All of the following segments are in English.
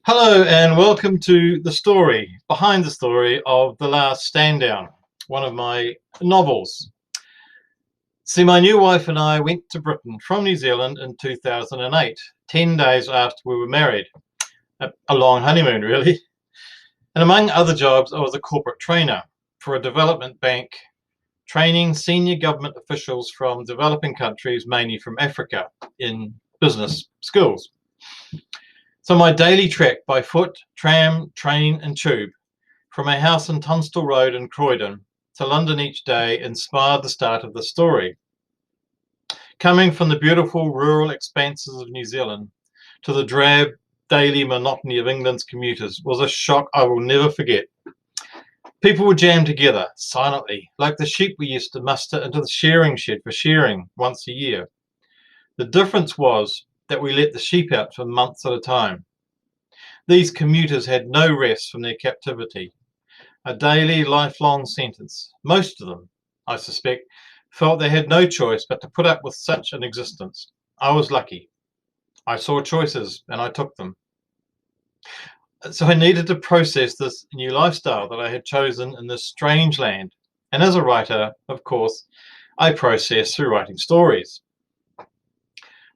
Hello and welcome to the story, behind the story of The Last Stand Down, one of my novels. See, my new wife and I went to Britain from New Zealand in 2008, 10 days after we were married. A long honeymoon, really. And among other jobs, I was a corporate trainer for a development bank, training senior government officials from developing countries, mainly from Africa, in business schools. So my daily trek by foot, tram, train and tube from my house in Tunstall Road in Croydon to London each day inspired the start of the story. Coming from the beautiful rural expanses of New Zealand to the drab daily monotony of England's commuters was a shock I will never forget. People would jam together silently, like the sheep we used to muster into the shearing shed for shearing once a year. The difference was that we let the sheep out for months at a time. These commuters had no rest from their captivity, a daily, lifelong sentence. Most of them, I suspect, felt they had no choice but to put up with such an existence. I was lucky. I saw choices and I took them. So I needed to process this new lifestyle that I had chosen in this strange land. And as a writer, of course, I process through writing stories.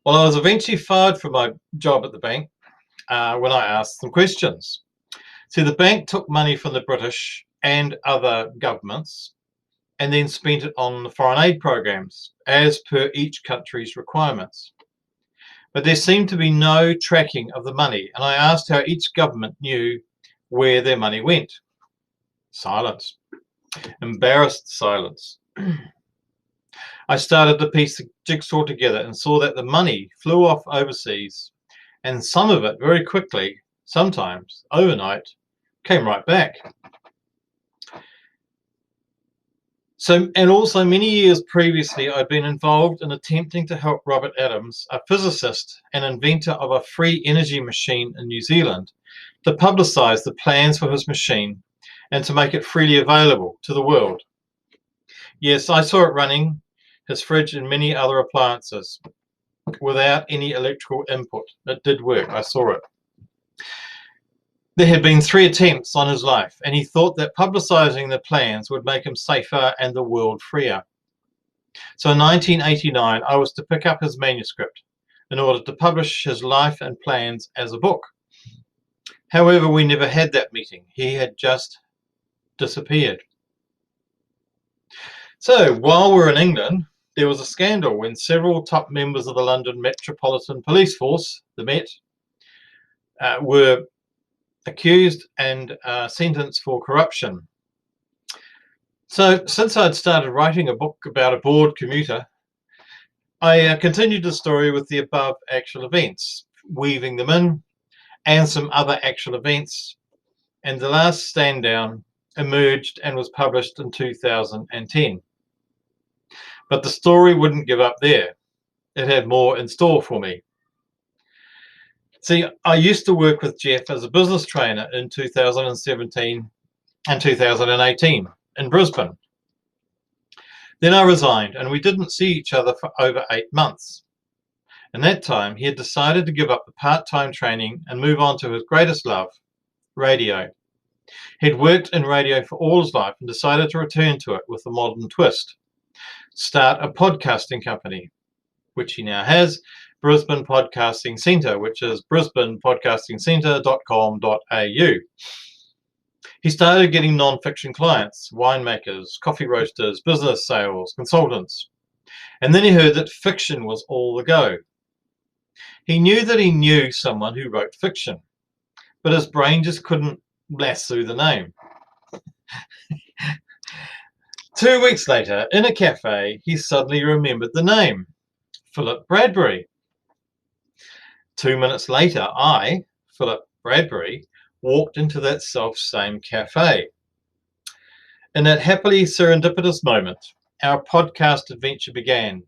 Well, I was eventually fired from my job at the bank when I asked them questions. See, the bank took money from the British and other governments and then spent it on the foreign aid programs as per each country's requirements. But there seemed to be no tracking of the money, and I asked how each government knew where their money went. Silence. Embarrassed silence. I started to piece the jigsaw together and saw that the money flew off overseas, and some of it very quickly, sometimes overnight, came right back. And also many years previously, I'd been involved in attempting to help Robert Adams, a physicist and inventor of a free energy machine in New Zealand, to publicize the plans for his machine and to make it freely available to the world. Yes, I saw it running, his fridge and many other appliances, without any electrical input. It did work, I saw it. There had been 3 attempts on his life, and he thought that publicizing the plans would make him safer and the world freer. So in 1989, I was to pick up his manuscript in order to publish his life and plans as a book. However, we never had that meeting. He had just disappeared. So while we're in England, there was a scandal when several top members of the London Metropolitan Police Force, the Met, were accused and sentenced for corruption. So since I'd started writing a book about a bored commuter, I continued the story with the above actual events, weaving them in, and some other actual events, and The Last Stand Down emerged and was published in 2010. But the story wouldn't give up there. It had more in store for me. See, I used to work with Jeff as a business trainer in 2017 and 2018 in Brisbane. Then I resigned and we didn't see each other for over 8 months. In that time, he had decided to give up the part-time training and move on to his greatest love, radio. He'd worked in radio for all his life and decided to return to it with a modern twist. Start a podcasting company, which he now has, Brisbane Podcasting Centre, which is brisbanepodcastingcentre.com.au. He started getting non-fiction clients, winemakers, coffee roasters, business sales, consultants. And then he heard that fiction was all the go. He knew that he knew someone who wrote fiction, but his brain just couldn't lasso the name. 2 weeks later, in a cafe, he suddenly remembered the name, Philip Bradbury. 2 minutes later, I, Philip Bradbury, walked into that self-same cafe. In that happily serendipitous moment, our podcast adventure began,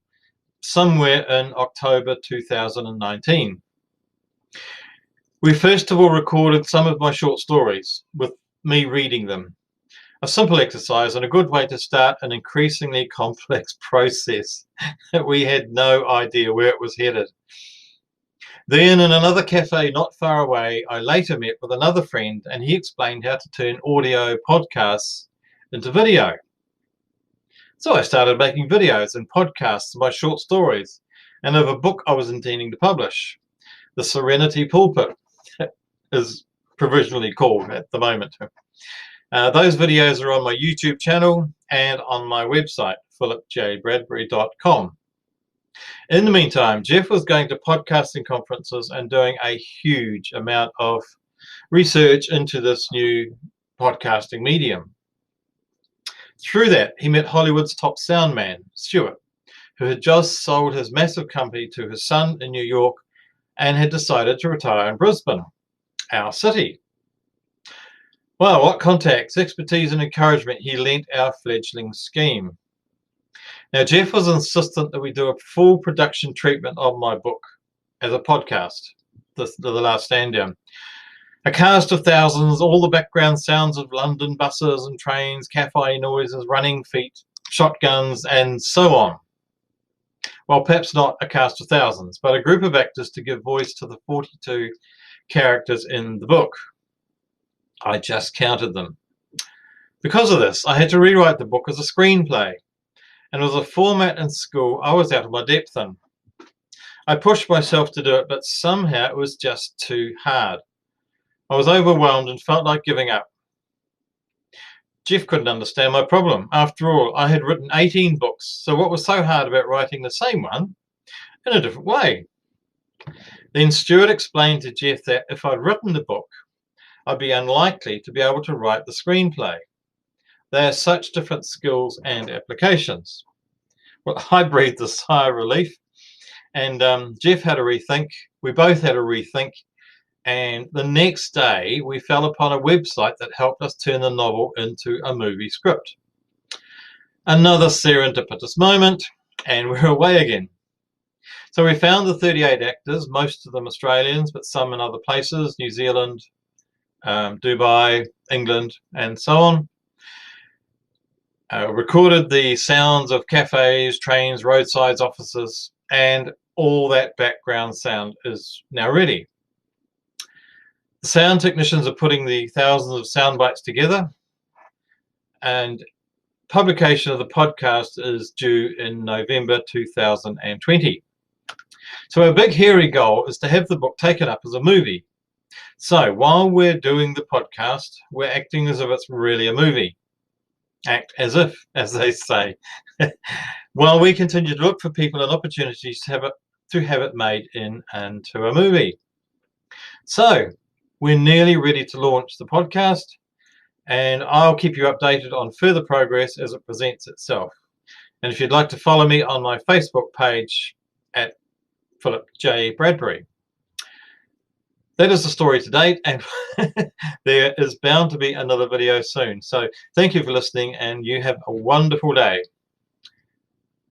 somewhere in October 2019. We first of all recorded some of my short stories, with me reading them. A simple exercise and a good way to start an increasingly complex process that we had no idea where it was headed. Then in another cafe not far away, I later met with another friend, and he explained how to turn audio podcasts into video. So I started making videos and podcasts of my short stories and of a book I was intending to publish. The Serenity Pulpit is provisionally called at the moment. Those videos are on my YouTube channel and on my website, philipjbradbury.com. In the meantime, Jeff was going to podcasting conferences and doing a huge amount of research into this new podcasting medium. Through that, he met Hollywood's top sound man, Stuart, who had just sold his massive company to his son in New York and had decided to retire in Brisbane, our city. Well, what contacts, expertise and encouragement he lent our fledgling scheme. Now, Jeff was insistent that we do a full production treatment of my book as a podcast, The Last Stand Down. A cast of thousands, all the background sounds of London buses and trains, cafe noises, running feet, shotguns, and so on. Well, perhaps not a cast of thousands, but a group of actors to give voice to the 42 characters in the book. I just counted them. Because of this, I had to rewrite the book as a screenplay, and with a format in school I was out of my depth in. I pushed myself to do it, but somehow it was just too hard. I was overwhelmed and felt like giving up. Jeff couldn't understand my problem. After all, I had written 18 books, so what was so hard about writing the same one in a different way? Then Stuart explained to Jeff that if I'd written the book, I'd be unlikely to be able to write the screenplay. They are such different skills and applications. Well, I breathed a sigh of relief, and Jeff had a rethink. We both had a rethink. And the next day, we fell upon a website that helped us turn the novel into a movie script. Another serendipitous moment, and we're away again. So we found the 38 actors, most of them Australians, but some in other places, New Zealand, Dubai, England, and so on. Recorded the sounds of cafes, trains, roadsides, offices, and all that background sound is now ready. The sound technicians are putting the thousands of sound bites together, and publication of the podcast is due in November 2020. So our big hairy goal is to have the book taken up as a movie. So while we're doing the podcast, we're acting as if it's really a movie. Act as if, as they say. While we continue to look for people and opportunities to have it made into a movie. So we're nearly ready to launch the podcast, and I'll keep you updated on further progress as it presents itself. And if you'd like to follow me on my Facebook page at Philip J. Bradbury. That is the story to date, and there is bound to be another video soon. So thank you for listening, and you have a wonderful day.